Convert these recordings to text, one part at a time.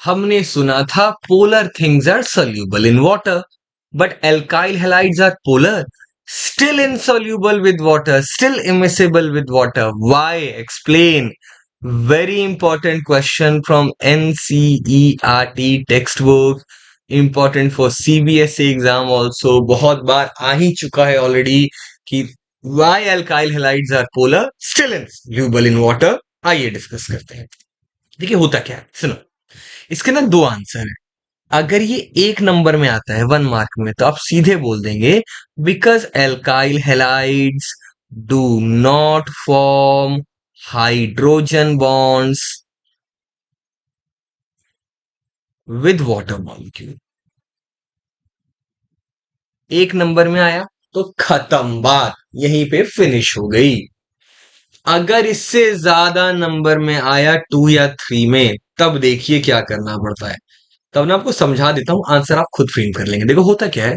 हमने सुना था polar things are soluble in water, but alkyl halides are polar, still insoluble with water, still immiscible with water. Why? Explain. Very important question from NCERT textbook. Important for CBSE exam also. बहुत बार आ ही चुका है already कि why alkyl halides are polar, still insoluble in water. आइए discuss करते हैं. देखिए होता क्या है, सुनो. इसके ना दो आंसर है. अगर ये एक नंबर में आता है 1 मार्क में तो आप सीधे बोल देंगे because alkyl halides do not form hydrogen bonds with water molecule. एक नंबर में आया तो खत्म, बात यहीं पे फिनिश हो गई. अगर इससे ज्यादा नंबर में आया 2 या 3 में, तब देखिए क्या करना पड़ता है. तब मैं आपको समझा देता हूं, आंसर आप खुद फ्रेम कर लेंगे. देखो होता क्या है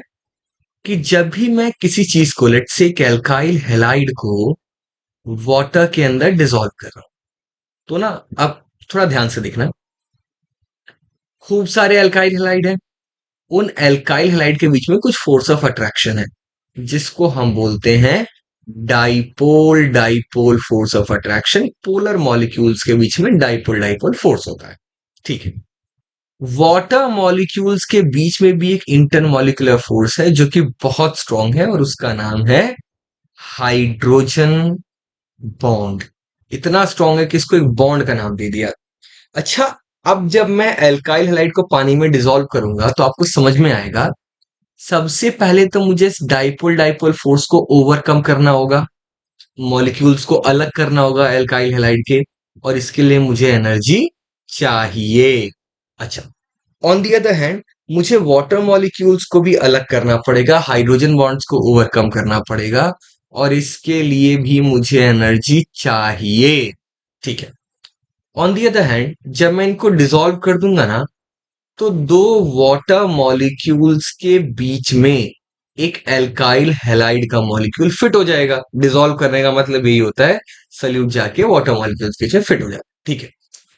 कि जब भी मैं किसी चीज को, लेट से एल्काइल हेलाइड को वाटर के अंदर डिसॉल्व कर रहा हूं, तो ना अब थोड़ा ध्यान से देखना. खूब सारे एल्काइल हेलाइड हैं. उन एल्काइल हेलाइड के बीच में कुछ फोर्स ऑफ अट्रैक्शन है जिसको हम बोलते हैं dipole dipole force of attraction. Polar molecules के बीच में डाइपोल डाइपोल फोर्स होता है. ठीक है. वाटर मॉलिक्यूल्स के बीच में भी एक इंटरमॉलिक्यूलर फोर्स है जो कि बहुत स्ट्रांग है और उसका नाम है हाइड्रोजन बॉन्ड. इतना स्ट्रांग है कि इसको एक बॉन्ड का नाम दे दिया. अच्छा, अब जब मैं एल्काइल हैलाइड को पानी में डिसॉल्व करूंगा तो आपको समझ में आएगा. सबसे पहले तो मुझे इस डाइपोल डाइपोल फोर्स को ओवरकम करना होगा, मॉलिक्यूल्स को अलग करना होगा एल्काइल हैलाइड के, और इसके लिए मुझे एनर्जी चाहिए. अच्छा, ऑन दी अदर हैंड मुझे वाटर मॉलिक्यूल्स को भी अलग करना पड़ेगा, हाइड्रोजन बॉन्ड्स को ओवरकम करना पड़ेगा, और इसके लिए भी मुझे एनर्जी चाहिए. ठीक है. ऑन दी अदर हैंड जब मैं इनको डिसॉल्व कर दूंगा ना, तो दो वाटर मॉलिक्यूल्स के बीच में एक एल्काइल हैलाइड का मॉलिक्यूल फिट हो जाएगा. डिसॉल्व करने का मतलब यही होता है, सल्यूट जाके वाटर मॉलिक्यूल्स के बीच फिट हो जाएगा. ठीक है.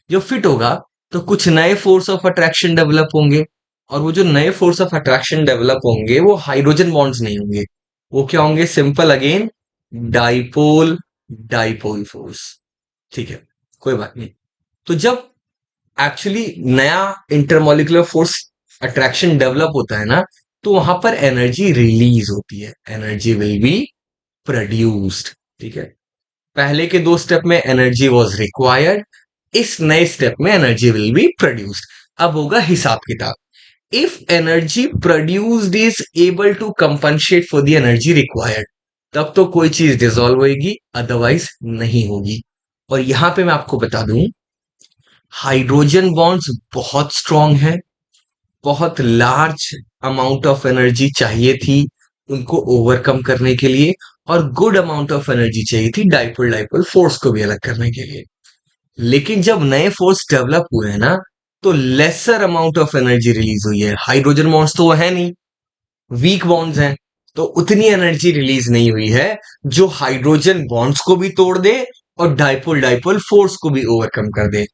जो फिट होगा तो कुछ नए फोर्स ऑफ अट्रैक्शन डेवलप होंगे, और वो जो नए फोर्स ऑफ अट्रैक्शन डेवलप होंगे वो हाइड्रोजन बॉन्ड्स नहीं होंगे. वो क्या होंगे? Simple again, dipole dipole force. ठीक है, कोई बात नहीं. तो जब एक्चुअली नया इंटरमोलिकुलर फोर्स अट्रैक्शन डेवलप होता है ना, तो वहां पर एनर्जी रिलीज होती है, एनर्जी विल बी प्रोड्यूस्ड. ठीक है. पहले के 2 स्टेप में एनर्जी वॉज रिक्वायर्ड, इस नए स्टेप में एनर्जी विल बी प्रोड्यूस्ड. अब होगा हिसाब किताब. If energy produced is able to compensate for the energy required, तब तो कोई चीज डिसॉल्व होगी, अदरवाइज नहीं होगी. और यहां पे मैं आपको बता दूं, हाइड्रोजन बॉन्ड्स बहुत स्ट्रांग है, बहुत लार्ज अमाउंट ऑफ एनर्जी चाहिए थी उनको ओवरकम करने के लिए, और गुड अमाउंट ऑफ एनर्जी चाहिए थी डाइपोल डाइपोल फोर्स को भी अलग करने के लिए. लेकिन जब नए फोर्स डेवलप हुए हैं ना, तो lesser amount of energy release हुई है. हाइड्रोजन बॉन्ड्स तो वो है नहीं, वीक बॉन्ड्स हैं, तो उतनी एनर्जी रिलीज नहीं हुई है जो हाइड्रोजन बॉन्ड्स को भी तोड़ दे और डाइपोल डाइपोल फोर्स को भी ओवरकम कर दे.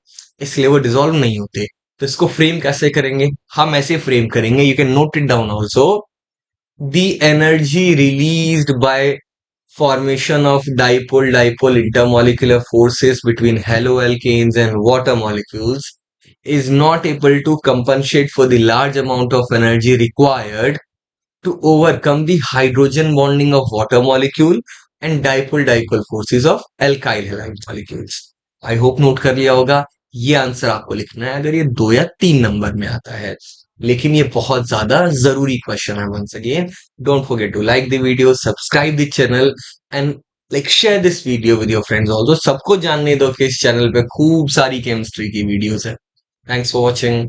इसलिए वो डिसॉल्व नहीं होते. तो इसको फ्रेम कैसे करेंगे? हम ऐसे फ्रेम करेंगे, you can note it down also. The energy released by formation of dipole-dipole intermolecular forces between haloalkanes and water molecules is not able to compensate for the large amount of energy required to overcome the hydrogen bonding of water molecule and dipole-dipole forces of alkyl halide molecules. I hope note कर लिया होगा. ये answer आपको लिखना है अगर ये 2 या 3 नंबर में आता है. लेकिन ये बहुत ज्यादा जरूरी क्वेश्चन है. Once again, don't forget to like the video, subscribe the channel, and like share this video with your friends also. सबको जानने दो कि इस चैनल पे खूब सारी केमिस्ट्री की वीडियोस है. Thanks for watching.